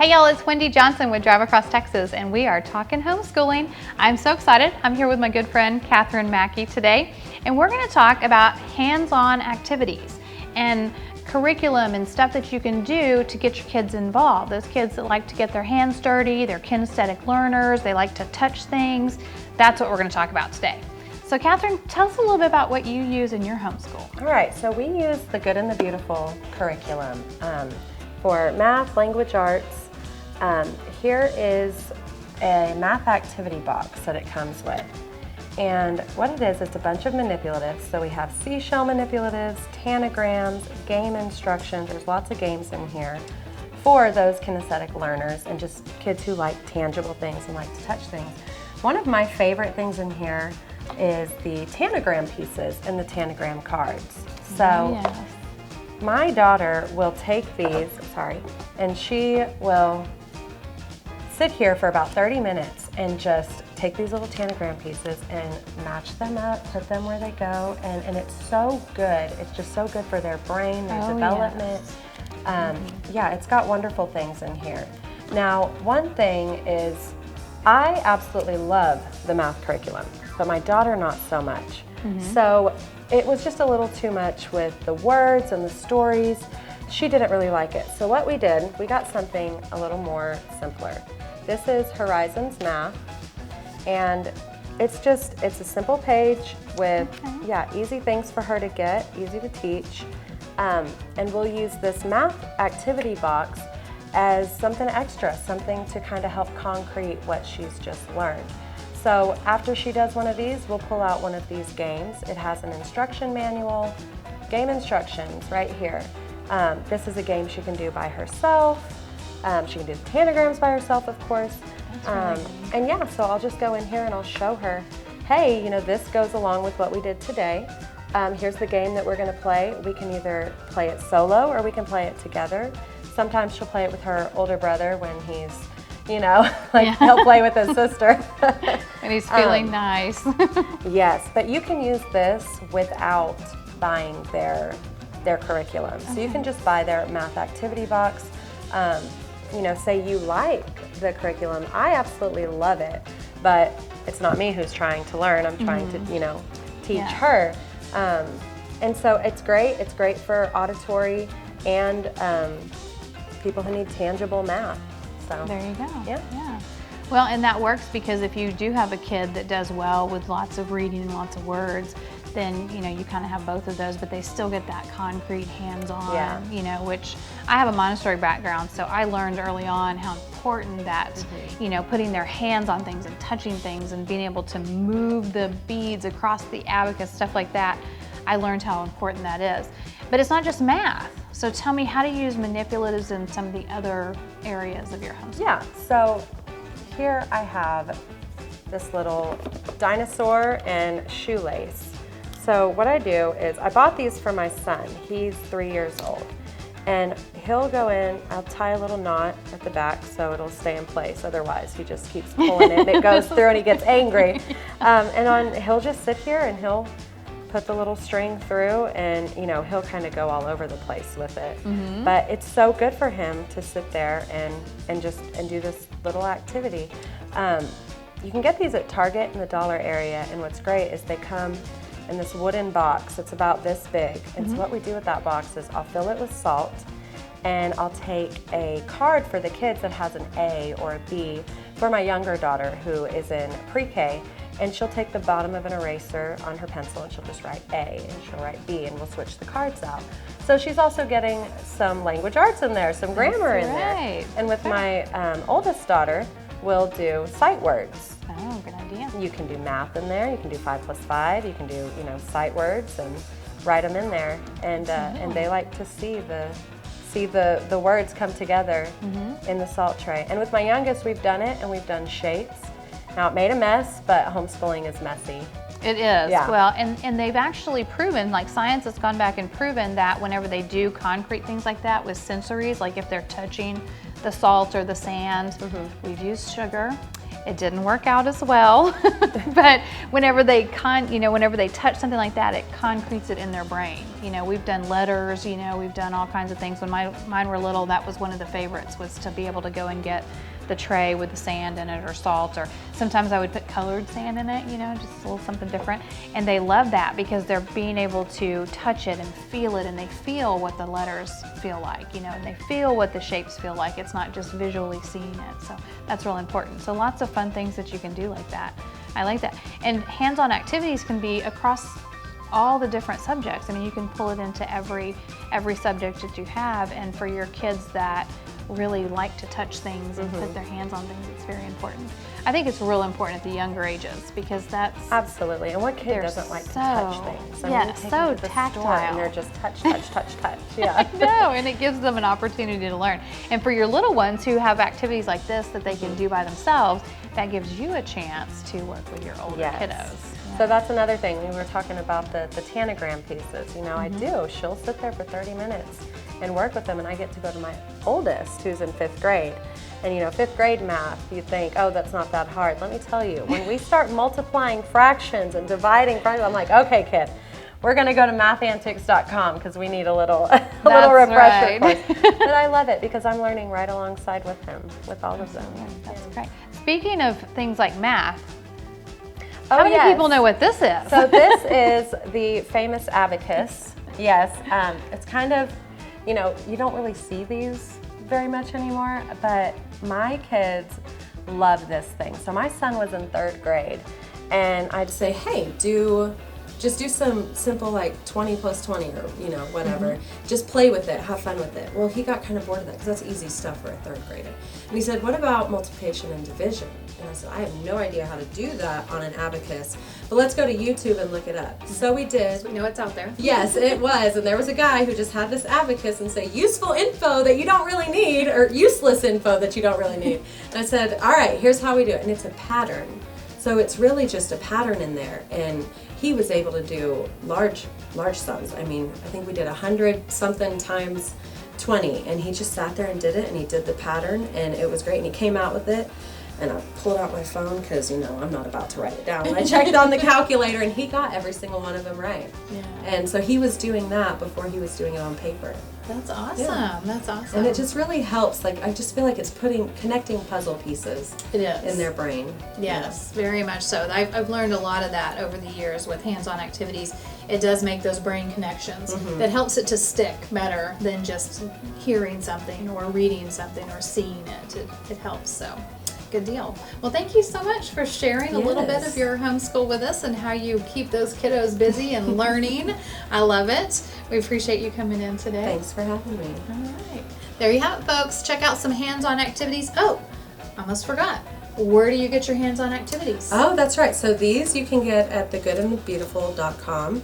Hey y'all, it's Wendy Johnson with Drive Across Texas, and we are talking homeschooling. I'm so excited. I'm here with my good friend Kathryn Mackey today, and we're going to talk about hands-on activities and curriculum and stuff that you can do to get your kids involved. Those kids that like to get their hands dirty, they're kinesthetic learners, they like to touch things. That's what we're going to talk about today. So Kathryn, tell us a little bit about what you use in your homeschool. All right, so we use the Good and the Beautiful curriculum for math, language arts. Here is a math activity box that it comes with. And what it is, it's a bunch of manipulatives. So we have seashell manipulatives, tanagrams, game instructions. There's lots of games in here for those kinesthetic learners and just kids who like tangible things and like to touch things. One of my favorite things in here is the tanagram pieces and the tanagram cards. So my daughter will take these, and she will sit here for about 30 minutes and just take these little tanagram pieces and match them up, put them where they go, and it's so good. It's just so good for their brain, their development. Yeah, it's got wonderful things in here. Now, one thing is, I absolutely love the math curriculum, but my daughter not so much. So it was just a little too much with the words and the stories. She didn't really like it. So what we did, we got something a little more simpler. This is Horizons Math, and it's a simple page with, easy things for her to get, easy to teach. And we'll use this math activity box as something extra, something to kind of help concrete what she's just learned. So after she does one of these, we'll pull out one of these games. It has an instruction manual, game instructions right here. This is a game she can do by herself. She can do the tanagrams by herself, of course. And yeah, so I'll just go in here and I'll show her, hey, you know, this goes along with what we did today. Here's the game that we're going to play. We can either play it solo or we can play it together. Sometimes she'll play it with her older brother when he's, you know, he'll play with his sister. And he's feeling nice. Yes, but you can use this without buying their curriculum. So you can just buy their math activity box. You know, say you like the curriculum. I absolutely love it, but it's not me who's trying to learn. I'm trying to, you know, teach her. And so it's great. It's great for auditory and people who need tangible math. So there you go. Yeah. Well, and that works because if you do have a kid that does well with lots of reading and lots of words, then, you know, you kind of have both of those, but they still get that concrete hands-on, you know, which I have a Montessori background, so I learned early on how important that, you know, putting their hands on things and touching things and being able to move the beads across the abacus, stuff like that. I learned how important that is. But it's not just math. So tell me how to use manipulatives in some of the other areas of your homeschool. Yeah, so here I have this little dinosaur and shoelace. So what I do is, I bought these for my son. He's 3 years old. And he'll go in, I'll tie a little knot at the back so it'll stay in place. Otherwise, he just keeps pulling it and it goes through and he gets angry. He'll just sit here and he'll put the little string through and, you know, he'll kind of go all over the place with it. But it's so good for him to sit there and do this little activity. You can get these at Target in the dollar area, and what's great is they come in this wooden box. It's about this big. And so what we do with that box is I'll fill it with salt, and I'll take a card for the kids that has an A or a B for my younger daughter who is in pre-K, and she'll take the bottom of an eraser on her pencil and she'll just write A and she'll write B, and we'll switch the cards out. So she's also getting some language arts in there, some grammar in there. And with my oldest daughter, we'll do sight words. Oh, good idea. You can do math in there. You can do 5 plus 5. You can do, you know, sight words and write them in there. And they like to see the words come together in the salt tray. And with my youngest, we've done it, and we've done shapes. Now, it made a mess, but homeschooling is messy. It is. Yeah. Well, and they've actually proven, like science has gone back and proven that whenever they do concrete things like that with sensories, like if they're touching the salt or the sand, we've used sugar. It didn't work out as well, but whenever they whenever they touch something like that, it concretes it in their brain. We've done letters, we've done all kinds of things. When mine were little, that was one of the favorites, was to be able to go and get the tray with the sand in it or salt, or sometimes I would put colored sand in it, just a little something different. And they love that because they're being able to touch it and feel it, and they feel what the letters feel like, and they feel what the shapes feel like. It's not just visually seeing it. So that's real important. So lots of fun things that you can do like that. I like that. And hands-on activities can be across all the different subjects. I mean, you can pull it into every subject that you have, and for your kids that really like to touch things and put their hands on things, it's very important. I think it's real important at the younger ages, because that's absolutely. And what kid doesn't like to touch things? I mean, you take so them to the tactile, store and they're just touch, touch, touch, touch. Yeah. I know, and it gives them an opportunity to learn. And for your little ones who have activities like this that they can do by themselves, that gives you a chance to work with your older kiddos. Yeah. So that's another thing. We were talking about the tanagram pieces. I do. She'll sit there for 30 minutes and work with them, and I get to go to my oldest, who's in 5th grade. And 5th grade math, you think, oh, that's not that hard. Let me tell you, when we start multiplying fractions and dividing fractions, I'm like, okay, kid, we're going to go to mathantics.com because we need a little refresher course. But I love it because I'm learning right alongside with him, with all of them. That's great. Speaking of things like math, how many people know what this is? So this is the famous abacus. Yes, it's kind of, you don't really see these very much anymore, but my kids love this thing. So my son was in 3rd grade, and I'd say, hey, just do some simple like 20 plus 20 or whatever. Just play with it, have fun with it. Well, he got kind of bored of that because that's easy stuff for a 3rd grader. And he said, what about multiplication and division? And I said, I have no idea how to do that on an abacus, but let's go to YouTube and look it up. So we did. So we know it's out there. Yes, it was. And there was a guy who just had this abacus and say, useful info that you don't really need, or useless info that you don't really need. And I said, all right, here's how we do it. And it's a pattern. So it's really just a pattern in there. And he was able to do large sums. I mean, I think we did 100 something times 20, and he just sat there and did it, and he did the pattern, and it was great. And he came out with it. And I pulled out my phone because, I'm not about to write it down. I checked on the calculator, and he got every single one of them right. Yeah. And so he was doing that before he was doing it on paper. That's awesome. Yeah. That's awesome. And it just really helps. Like, I just feel like it's connecting puzzle pieces in their brain. Yes, very much so. I've learned a lot of that over the years with hands-on activities. It does make those brain connections that helps it to stick better than just hearing something or reading something or seeing it. It helps, so. Good deal. Well, thank you so much for sharing a little bit of your homeschool with us and how you keep those kiddos busy and learning. I love it. We appreciate you coming in today. Thanks for having me. All right. There you have it, folks. Check out some hands-on activities. Oh, I almost forgot. Where do you get your hands-on activities? Oh, that's right. So these you can get at thegoodandthebeautiful.com.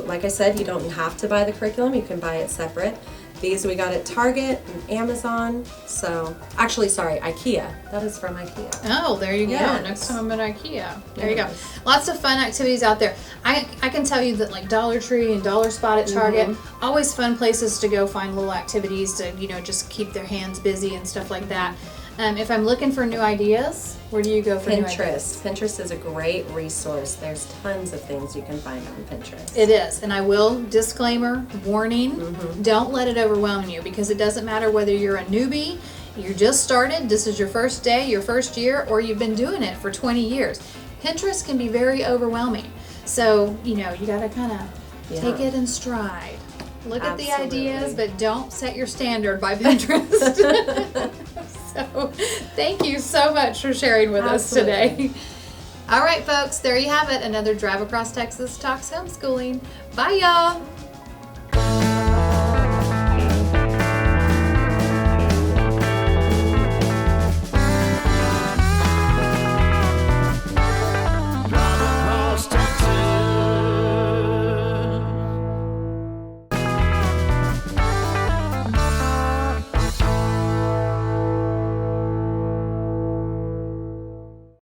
Like I said, you don't have to buy the curriculum. You can buy it separate. These we got at Target and Amazon. So, actually, sorry, IKEA. That is from IKEA. Oh, there you go. Yes. Next time I'm at IKEA. There you go. Lots of fun activities out there. I can tell you that like Dollar Tree and Dollar Spot at Target, always fun places to go find little activities to, just keep their hands busy and stuff like that. If I'm looking for new ideas, where do you go for new ideas? Pinterest is a great resource. There's tons of things you can find on Pinterest. It is. And I will, disclaimer, warning, don't let it overwhelm you, because it doesn't matter whether you're a newbie, you just started, this is your first day, your first year, or you've been doing it for 20 years. Pinterest can be very overwhelming. So, you got to kind of take it in stride. Look at the ideas, but don't set your standard by Pinterest. So, thank you so much for sharing with us today. All right, folks, there you have it. Another Drive Across Texas Talks Homeschooling. Bye, y'all.